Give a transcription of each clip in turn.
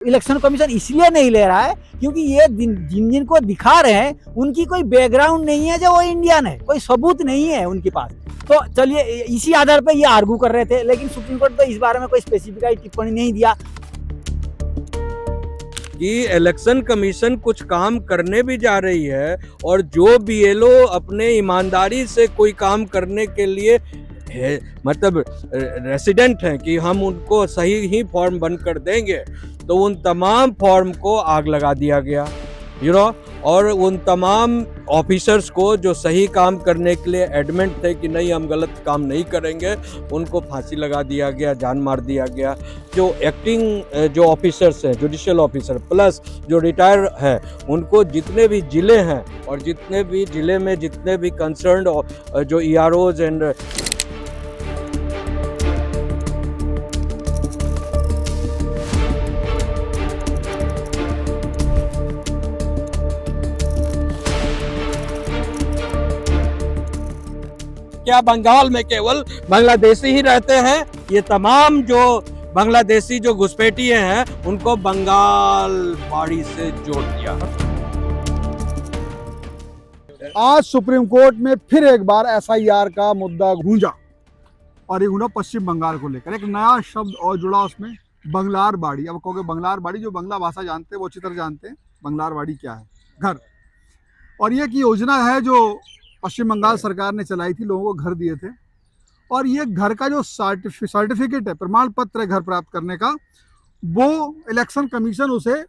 Election commission इसलिए नहीं ले रहा है क्योंकि ये जिन जिनको दिखा रहे हैं उनकी कोई बैकग्राउंड नहीं है, जो वो इंडियन है, कोई सबूत नहीं है उनके पास। तो चलिए इसी आधार पर ये आर्गू कर रहे थे, लेकिन सुप्रीम कोर्ट तो इस बारे में कोई स्पेसिफिक टिप्पणी नहीं दिया कि इलेक्शन कमीशन कुछ काम करने भी जा रही है और जो बीएलओ अपने ईमानदारी से कोई काम करने के लिए मतलब रेसिडेंट हैं कि हम उनको सही ही फॉर्म बन कर देंगे, तो उन तमाम फॉर्म को आग लगा दिया गया और उन तमाम ऑफिसर्स को जो सही काम करने के लिए एडमेंट थे कि नहीं हम गलत काम नहीं करेंगे, उनको फांसी लगा दिया गया, जान मार दिया गया। जो एक्टिंग जो ऑफिसर्स हैं, जुडिशियल ऑफिसर प्लस जो रिटायर है, उनको जितने भी ज़िले हैं और जितने भी ज़िले में जितने भी कंसर्न्ड जो EROs एंड क्या बंगाल में केवल बांग्लादेशी ही रहते हैं? ये तमाम जो बांग्लादेशी जो घुसपैठिए हैं उनको बंगाल बाड़ी से जोड़ दिया। आज सुप्रीम कोर्ट में फिर एक बार SIR का मुद्दा गूंजा और ये गूंजा पश्चिम बंगाल को लेकर। एक नया शब्द और जुड़ा उसमें, बंगलार बाड़ी। अब कहोगे बंगलार बाड़ी, जो बंगला भाषा जानते हैं वो अच्छी तरह जानते हैं बंगलार बाड़ी क्या है, घर। और ये की योजना है जो पश्चिम बंगाल सरकार ने चलाई थी, लोगों को घर दिए थे, और ये घर का जो सर्टिफिकेट है, प्रमाण पत्र है घर प्राप्त करने का, वो इलेक्शन कमीशन उसे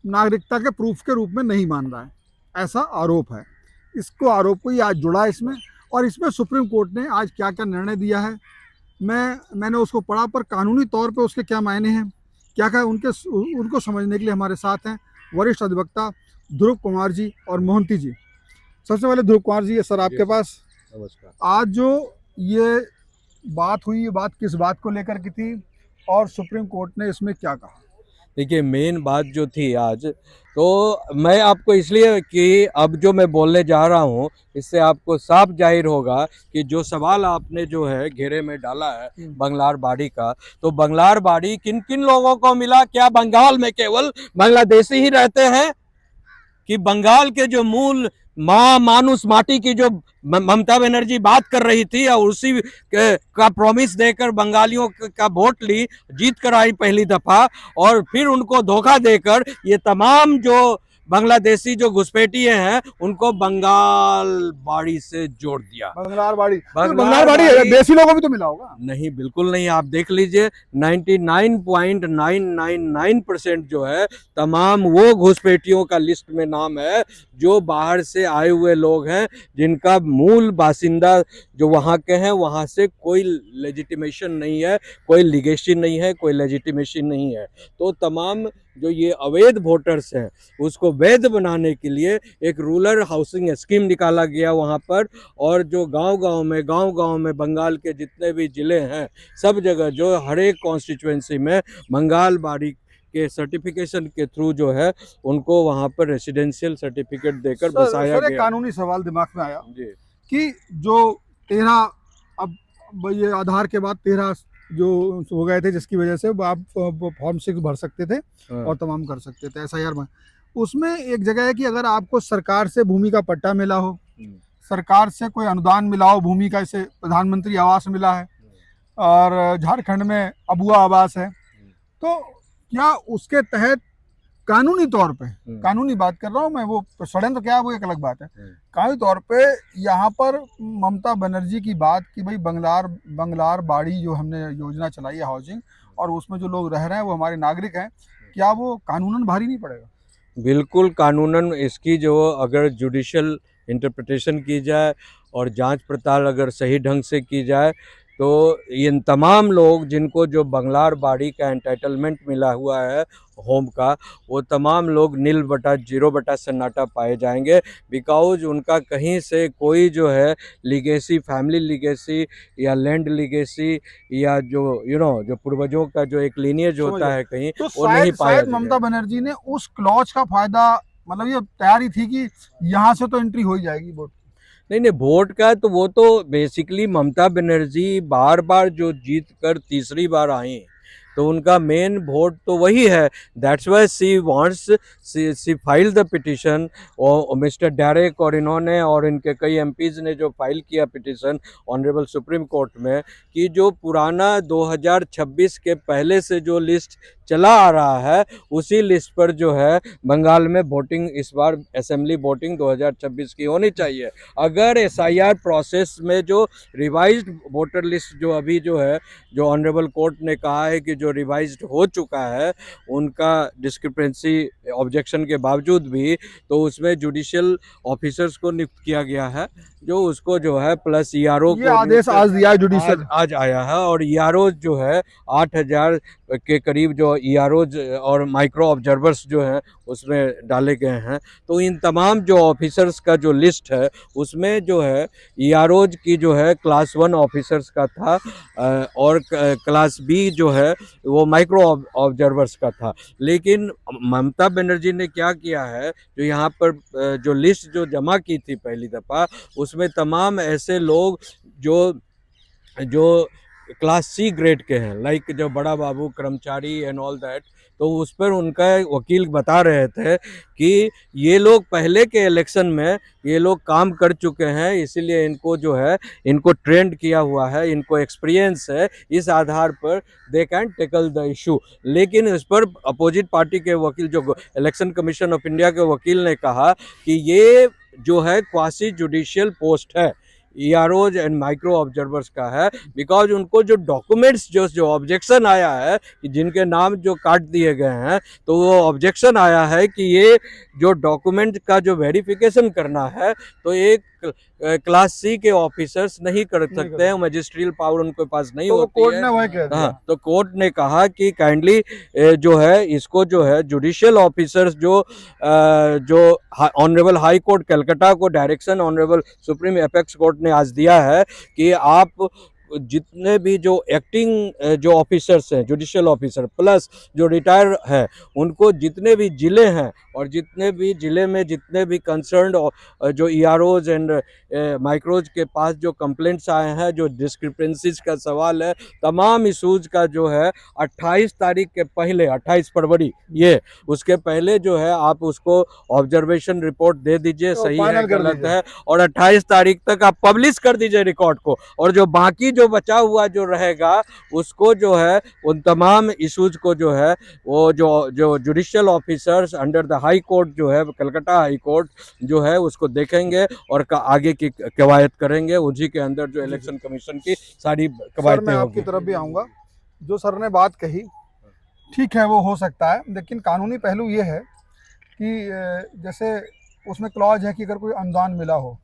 नागरिकता के प्रूफ के रूप में नहीं मान रहा है, ऐसा आरोप है। इसको आरोप को ये आज जुड़ा इसमें, और इसमें सुप्रीम कोर्ट ने आज क्या क्या निर्णय दिया है मैंने उसको पढ़ा, पर कानूनी तौर पे उसके क्या मायने हैं, क्या क्या उनको समझने के लिए हमारे साथ हैं वरिष्ठ अधिवक्ता ध्रुव कुमार जी और मोहंती जी। सबसे पहले ध्रुव कुमार जी, ये सर आपके पास। नमस्कार। आज जो ये बात हुई, ये बात किस बात को लेकर की थी और सुप्रीम कोर्ट ने इसमें क्या कहा? देखिए, मेन बात जो थी आज, तो मैं आपको इसलिए कि अब जो मैं बोलने जा रहा हूँ इससे आपको साफ जाहिर होगा कि जो सवाल आपने जो है घेरे में डाला है बंगलार बाड़ी का, तो बंगलार बाड़ी किन किन लोगों को मिला? क्या बंगाल में केवल बांग्लादेशी ही रहते हैं कि बंगाल के जो मूल मानुस माटी की जो ममता बनर्जी बात कर रही थी और उसी का प्रॉमिस देकर बंगालियों का वोट ली, जीत कर आई पहली दफा, और फिर उनको धोखा देकर ये तमाम जो बांग्लादेशी जो घुसपैठिए हैं उनको बंगाल बाड़ी से जोड़ दिया। बंगलार बाड़ी देसी लोगों को भी तो मिला होगा? नहीं, बिल्कुल नहीं। आप देख लीजिए 99.999% जो है तमाम वो घुसपैठियों का लिस्ट में नाम है जो बाहर से आए हुए लोग हैं, जिनका मूल बासिंदा जो वहाँ के हैं, वहाँ से कोई लेजिटिमेशन नहीं है, कोई लीगेसी नहीं है, कोई लेजिटिमेशन नहीं है। तो तमाम जो ये अवैध वोटर्स हैं उसको वैध बनाने के लिए एक रूरल हाउसिंग स्कीम निकाला गया वहाँ पर, और जो गांव-गांव में बंगाल के जितने भी ज़िले हैं सब जगह जो हर एक कॉन्स्टिट्यूएंसी में बंगाल बाड़ी के सर्टिफिकेशन के थ्रू जो है उनको वहाँ पर रेसिडेंशियल सर्टिफिकेट देकर बसाया गया। कानूनी सवाल दिमाग में आया जी कि जो 13 अब ये आधार के बाद 13 जो हो गए थे, जिसकी वजह से आप फॉर्म 6 भर सकते थे और तमाम कर सकते थे SIR में। उसमें एक जगह है कि अगर आपको सरकार से भूमि का पट्टा मिला हो, सरकार से कोई अनुदान मिला हो भूमि का, जैसे प्रधानमंत्री आवास मिला है और झारखंड में अबुआ आवास है, तो क्या उसके तहत कानूनी तौर पे, कानूनी बात कर रहा हूँ मैं, वो षड्यंत्र क्या है वो एक अलग बात है, कानूनी तौर पे यहाँ पर ममता बनर्जी की बात कि भाई बंगलार बाड़ी जो हमने योजना चलाई है हाउसिंग, और उसमें जो लोग रह रहे हैं वो हमारे नागरिक हैं, क्या वो कानूनन भारी नहीं पड़ेगा? बिल्कुल कानूनन इसकी जो अगर जुडिशियल इंटरप्रिटेशन की जाए और जांच पड़ताल अगर सही ढंग से की जाए, तो इन तमाम लोग जिनको जो बंगलार बाड़ी का एंटाइटलमेंट मिला हुआ है होम का, वो तमाम लोग 0/0 सन्नाटा पाए जाएंगे, बिकॉज उनका कहीं से कोई जो है लीगेसी, फैमिली लीगेसी या लैंड लीगेसी या जो जो पूर्वजों का जो एक लीनिएज होता है कहीं, तो वो नहीं पाया। ममता बनर्जी ने उस क्लॉज का फायदा, मतलब ये तैयारी थी कि यहाँ से तो एंट्री हो ही जाएगी वोट? नहीं, वोट का तो वो तो बेसिकली ममता बनर्जी बार बार जो जीत कर तीसरी बार आई, तो उनका मेन वोट तो वही है। That's why she wants, she file the petition. और मिस्टर डायरेक और इन्होंने और इनके कई एमपीज ने जो फाइल किया पिटिशन ऑनरेबल सुप्रीम कोर्ट में, कि जो पुराना 2026 के पहले से जो लिस्ट चला आ रहा है उसी लिस्ट पर जो है बंगाल में वोटिंग इस बार असेंबली वोटिंग 2026 की होनी चाहिए। अगर एसआईआर प्रोसेस में जो रिवाइज्ड वोटर लिस्ट जो अभी जो है, जो ऑनरेबल कोर्ट ने कहा है कि जो रिवाइज्ड हो चुका है उनका डिस्क्रिपेंसी ऑब्जेक्शन के बावजूद भी, तो उसमें जुडिशियल ऑफिसर्स को नियुक्त किया गया है जो उसको जो है प्लस ईआरओ ये आदेश आज दिया है जुडिशियल। आज आया है। और ईआरओ जो है 8000 के करीब जो ईआरओज और माइक्रो ऑब्जर्वर्स जो हैं उसमें डाले गए हैं। तो इन तमाम जो ऑफिसर्स का जो लिस्ट है उसमें जो है ईआरओज की जो है क्लास 1 ऑफिसर्स का था और क्लास बी जो है वो माइक्रो ऑब्जर्वर्स का था। लेकिन ममता बनर्जी ने क्या किया है, जो यहाँ पर जो लिस्ट जो जमा की थी पहली दफ़ा, उसमें तमाम ऐसे लोग जो क्लास सी ग्रेड के हैं, लाइक जो बड़ा बाबू कर्मचारी एंड ऑल दैट, तो उस पर उनका वकील बता रहे थे कि ये लोग पहले के इलेक्शन में ये लोग काम कर चुके हैं, इसीलिए इनको जो है इनको ट्रेंड किया हुआ है, इनको एक्सपीरियंस है, इस आधार पर they can tackle the issue. लेकिन इस पर अपोजिट पार्टी के वकील, जो इलेक्शन कमीशन ऑफ इंडिया के वकील ने कहा कि ये जो है क्वासी जुडिशियल पोस्ट है, ईआरओज एंड माइक्रो ऑब्जर्वर्स का है, बिकॉज उनको जो डॉक्यूमेंट्स जो ऑब्जेक्शन आया है कि जिनके नाम जो काट दिए गए हैं, तो वो ऑब्जेक्शन आया है कि ये जो डॉक्यूमेंट का जो वेरिफिकेशन करना है तो एक क्लास सी के ऑफिसर्स नहीं कर सकते हैं, मजिस्ट्रियल पावर उनके पास नहीं होती कोर्ट है। ने वही कह दिया। हाँ, तो कोर्ट ने कहा कि काइंडली जो है इसको जो है जुडिशियल ऑफिसर्स जो ऑनरेबल हाई कोर्ट कलकत्ता को direction honourable supreme apex court ने आज दिया है कि आप जितने भी जो एक्टिंग जो ऑफिसर्स हैं जुडिशियल ऑफिसर प्लस जो रिटायर है, उनको जितने भी ज़िले हैं और जितने भी ज़िले में जितने भी कंसर्न्ड जो ईआरओज एंड माइक्रोज के पास जो कंप्लेंट्स आए हैं, जो डिस्क्रिपेंसीज का सवाल है, तमाम इशूज़ का जो है 28 तारीख के पहले, 28 फरवरी ये उसके पहले जो है आप उसको ऑब्जर्वेशन रिपोर्ट दे दीजिए, तो सही है फाइनल कर गलत दीजिए। है, और 28 तारीख तक आप पब्लिश कर दीजिए रिकॉर्ड को, और जो बाकी जो बचा हुआ जो रहेगा उसको जो है उन तमाम इश्यूज को जो है वो जो judicial officers under the high court जो है कलकत्ता हाई कोर्ट जो है उसको देखेंगे और आगे की कवायद करेंगे। उसी के अंदर जो इलेक्शन कमीशन की सारी सर कवायदें मैं आपकी होंगी। तरफ भी आऊँगा। जो सर ने बात कही ठीक है, वो हो सकता है, लेकिन कानूनी पहलू ये है कि जैसे उसमें क्लॉज है कि अगर कोई अनुदान मिला हो,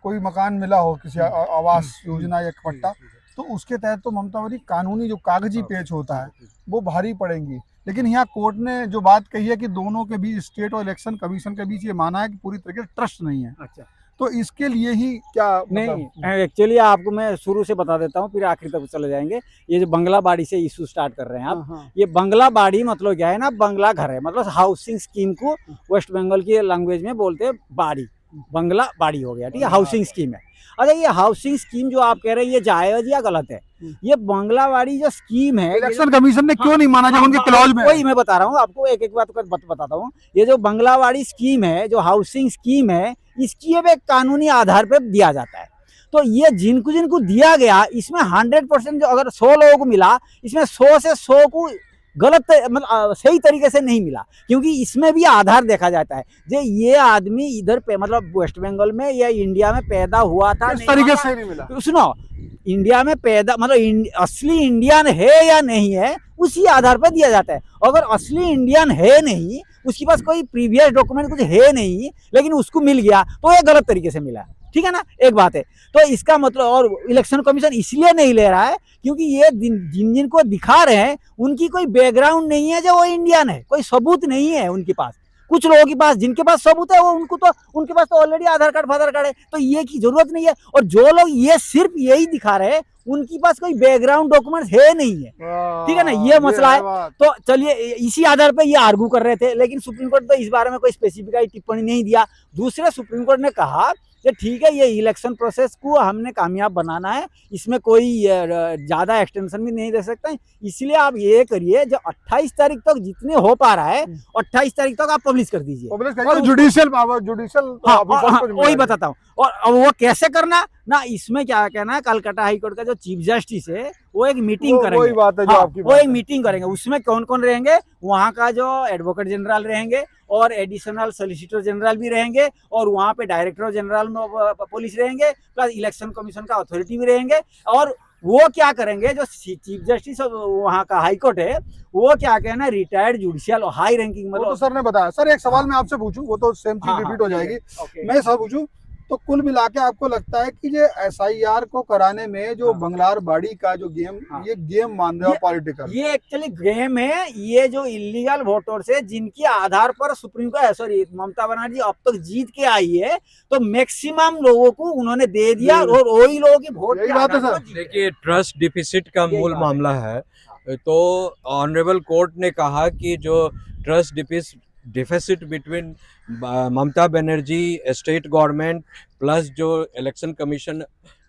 कोई मकान मिला हो, किसी आवास योजना या पट्टा, तो उसके तहत तो ममता बनर्जी कानूनी जो कागजी पेच होता है वो भारी पड़ेंगी। लेकिन यहाँ कोर्ट ने जो बात कही है कि दोनों के बीच, स्टेट और इलेक्शन कमीशन के बीच, ये माना है कि पूरी तरीके से ट्रस्ट नहीं है। अच्छा, तो इसके लिए ही क्या नहीं, एक्चुअली आपको मैं शुरू से बता देता हूँ, फिर आखिर तक चले जाएंगे। ये जो बंगला बाड़ी से इशू स्टार्ट कर रहे हैं आप, हाँ, ये बंगला बाड़ी मतलब क्या है ना, बंगला घर है, मतलब हाउसिंग स्कीम को वेस्ट बंगाल की लैंग्वेज में बोलते हैं बाड़ी, बंगला बाड़ी हो गया, ठीक है, हाउसिंग स्कीम है। अच्छा, ये हाउसिंग स्कीम जो आप कह रहे हैं ये जायज या गलत है? ये बंगला बाड़ी जो स्कीम है, इलेक्शन कमीशन ने क्यों नहीं माना जब उनके क्लॉज में? वही मैं बता रहा हूँ आपको, एक एक बात बताता हूँ। ये जो बंगला बाड़ी स्कीम है, जो हाउसिंग स्कीम है, इसकी अब एक कानूनी आधार पर दिया जाता है। तो ये जिनको दिया गया, इसमें 100% जो अगर 100 लोगों को मिला, इसमें 100 से 100 को गलत मतलब सही तरीके से नहीं मिला, क्योंकि इसमें भी आधार देखा जाता है। जो ये आदमी इधर पे मतलब वेस्ट बंगाल में या इंडिया में पैदा हुआ था, इस तरीके से नहीं मिला। सुनो, इंडिया में पैदा मतलब असली इंडियन है या नहीं है, उसी आधार पर दिया जाता है। अगर असली इंडियन है नहीं, उसके पास कोई प्रीवियस डॉक्यूमेंट कुछ है नहीं, लेकिन उसको मिल गया, तो ये गलत तरीके से मिला, ठीक है ना, एक बात है। तो इसका मतलब, और इलेक्शन कमीशन इसलिए नहीं ले रहा है क्योंकि ये जिनको दिखा रहे हैं उनकी कोई बैकग्राउंड नहीं है, जो वो इंडियन है, कोई सबूत नहीं है उनके पास। कुछ लोगों के पास, जिनके पास सबूत है, वो उनके पास तो ऑलरेडी आधार कार्ड फादर कार्ड है, तो ये की जरूरत नहीं है। और जो लोग ये सिर्फ यही दिखा रहे हैं, उनके पास कोई बैकग्राउंड डॉक्यूमेंट्स है नहीं है, ठीक है ना, ये मसला है। बात। तो चलिए इसी आधार पे ये आर्गू कर रहे थे, लेकिन सुप्रीम कोर्ट तो इस बारे में कोई स्पेसिफिक टिप्पणी नहीं दिया। दूसरे सुप्रीम कोर्ट ने कहा कि ठीक है, ये इलेक्शन प्रोसेस को हमने कामयाब बनाना है, इसमें कोई ज्यादा एक्सटेंशन भी नहीं दे सकते, इसलिए आप ये करिए जो 28 तारीख तक जितने हो पा रहा है 28 तारीख तक आप पब्लिश कर दीजिए। और जुडिशियल पावर, जुडिशियल वही बताता हूँ। और अब वो कैसे करना ना, इसमें क्या कहना है, कलकत्ता हाई कोर्ट का जो चीफ जस्टिस है वो एक मीटिंग करेंगे। वही बात है जो आपकी वो एक मीटिंग करेंगे, उसमें कौन कौन रहेंगे, वहाँ का जो एडवोकेट जनरल रहेंगे और एडिशनल सोलिसिटर जनरल भी रहेंगे, और वहाँ पे डायरेक्टर जनरल पुलिस रहेंगे, प्लस इलेक्शन कमीशन का अथॉरिटी भी रहेंगे। और वो क्या करेंगे, जो चीफ जस्टिस वहाँ का हाई कोर्ट है वो क्या कहना, रिटायर्ड जुडिशियल हाई रैंकिंग वो तो सर ने बताया। सर एक सवाल मैं आपसे पूछूं, वो तो सेम चीज रिपीट हो जाएगी। मैं सर पूछूं तो कुल मिला के आपको लगता है कि ये SIR को कराने में जो बंगलार बाड़ी का जो गेम, ये गेम मान रहे हो पॉलिटिकल, ये एक्चुअली गेम है। ये जो इलीगल वोटर्स है जिनके आधार पर supreme court, sorry, Mamata Banerjee अब तक जीत के आई है, तो मैक्सिमम लोगों को उन्होंने दे दिया और वही लोगों की वोट। यही बात है सर। देखिए, ट्रस्ट डिफिसिट का मूल मामला है। तो ऑनरेबल कोर्ट ने कहा कि जो trust deficit between Mamata Banerjee, state government plus जो इलेक्शन कमीशन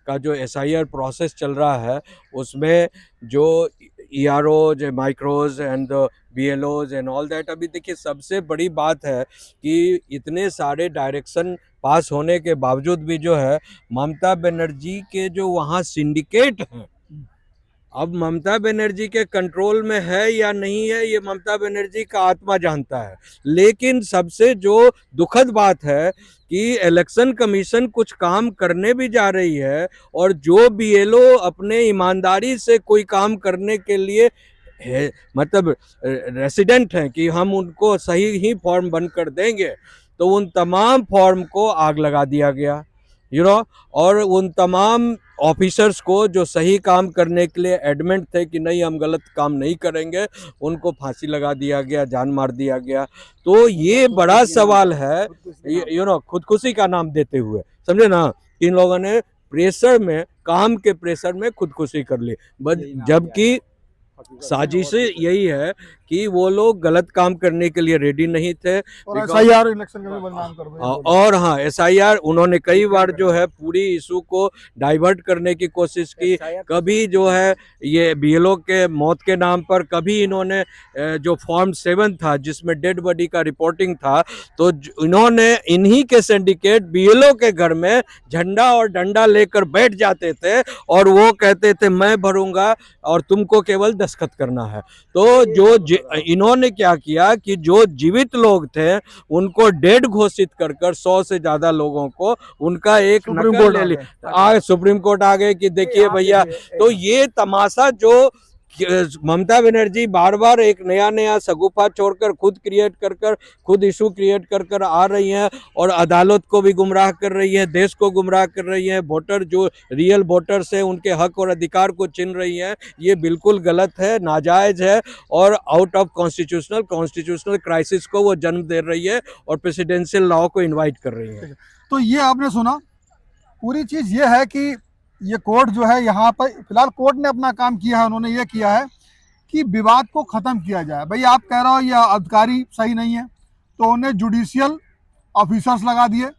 का जो SIR प्रोसेस चल रहा है, उसमें जो EROs, माइक्रोज and BLOs and all that, अभी देखिए सबसे बड़ी बात है कि इतने सारे डायरेक्शन पास होने के बावजूद भी जो है ममता बनर्जी के जो वहाँ सिंडिकेट हैं, अब ममता बनर्जी के कंट्रोल में है या नहीं है ये ममता बनर्जी का आत्मा जानता है। लेकिन सबसे जो दुखद बात है कि इलेक्शन कमीशन कुछ काम करने भी जा रही है, और जो BLO अपने ईमानदारी से कोई काम करने के लिए है, मतलब रेसिडेंट हैं कि हम उनको सही ही फॉर्म बन कर देंगे, तो उन तमाम फॉर्म को आग लगा दिया गया, और उन तमाम ऑफिसर्स को जो सही काम करने के लिए एडमेंट थे कि नहीं हम गलत काम नहीं करेंगे, उनको फांसी लगा दिया गया, जान मार दिया गया। तो ये बड़ा सवाल है, खुदकुशी का नाम देते हुए, समझे ना, इन लोगों ने प्रेशर में, काम के प्रेशर में खुदकुशी कर ली, जबकि साजिश यही है कि वो लोग गलत काम करने के लिए रेडी नहीं थे। और SIR इलेक्शन का भी बदनाम कर रहे हैं। और हाँ, SIR उन्होंने कई बार जो है पूरी इशू को डाइवर्ट करने की कोशिश की। कभी जो है ये BLO के मौत के नाम पर, कभी इन्होंने जो फॉर्म 7 था जिसमें डेड बॉडी का रिपोर्टिंग था, तो इन्होंने इन्हीं के सिंडिकेट BLO के घर में झंडा और डंडा लेकर बैठ जाते थे और वो कहते थे मैं भरूंगा और तुमको केवल दस्तखत करना है। तो जो इन्होंने क्या किया कि जो जीवित लोग थे उनको डेड घोषित कर 100 से ज्यादा लोगों को उनका एक नकल ले लिया। सुप्रीम कोर्ट आ गए कि देखिए भैया, तो ये तमाशा जो ममता बनर्जी बार बार एक नया सगुफा छोड़कर खुद क्रिएट कर खुद इशू क्रिएट कर आ रही हैं और अदालत को भी गुमराह कर रही है, देश को गुमराह कर रही है, वोटर जो रियल वोटर्स हैं उनके हक और अधिकार को छीन रही हैं, ये बिल्कुल गलत है, नाजायज है और आउट ऑफ कॉन्स्टिट्यूशनल क्राइसिस को वो जन्म दे रही है और प्रेसिडेंशियल लॉ को इन्वाइट कर रही है। तो ये आपने सुना, पूरी चीज ये है कि ये कोर्ट जो है यहाँ पर फिलहाल कोर्ट ने अपना काम किया है, उन्होंने ये किया है कि विवाद को खत्म किया जाए। भाई आप कह रहे हो ये अधिकारी सही नहीं है, तो उन्हें जुडिशियल ऑफिसर्स लगा दिए,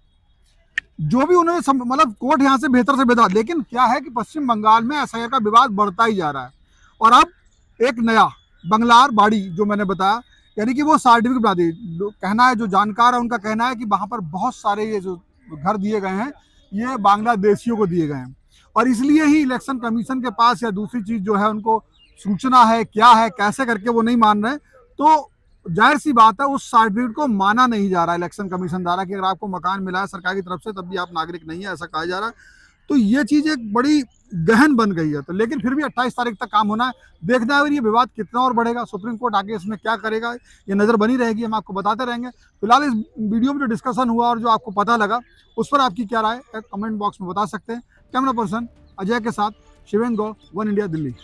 जो भी उन्होंने मतलब कोर्ट यहाँ से बेहतर से बेहतर। लेकिन क्या है कि पश्चिम बंगाल में SIR का विवाद बढ़ता ही जा रहा है और अब एक नया बंगलार बाड़ी जो मैंने बताया, यानी कि वो सर्टिफिकेट बना दी। कहना है, जो जानकार है उनका कहना है कि वहाँ पर बहुत सारे ये जो घर दिए गए हैं ये बांग्लादेशियों को दिए गए हैं और इसलिए ही इलेक्शन कमीशन के पास या दूसरी चीज जो है उनको सूचना है, क्या है, कैसे करके वो नहीं मान रहे। तो जाहिर सी बात है उस सर्टिफिकेट को माना नहीं जा रहा है इलेक्शन कमीशन द्वारा कि अगर आपको मकान मिला है सरकार की तरफ से तब भी आप नागरिक नहीं है, ऐसा कहा जा रहा है। तो ये चीज एक बड़ी गहन बन गई है। तो लेकिन फिर भी 28 तारीख तक काम होना है, देखना है ये विवाद कितना और बढ़ेगा, सुप्रीम कोर्ट आगे इसमें क्या करेगा, ये नजर बनी रहेगी, हम आपको बताते रहेंगे। फिलहाल इस वीडियो में जो डिस्कशन हुआ और जो आपको पता लगा उस पर आपकी क्या राय है कमेंट बॉक्स में बता सकते हैं। कैमरा पर्सन अजय के साथ Shivendra Gaur, one India Delhi.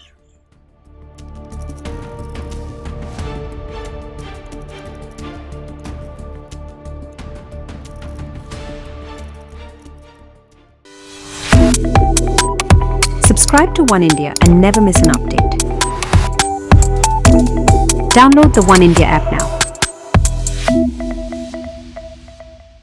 Subscribe to One India and never miss an update. Download the One India app now.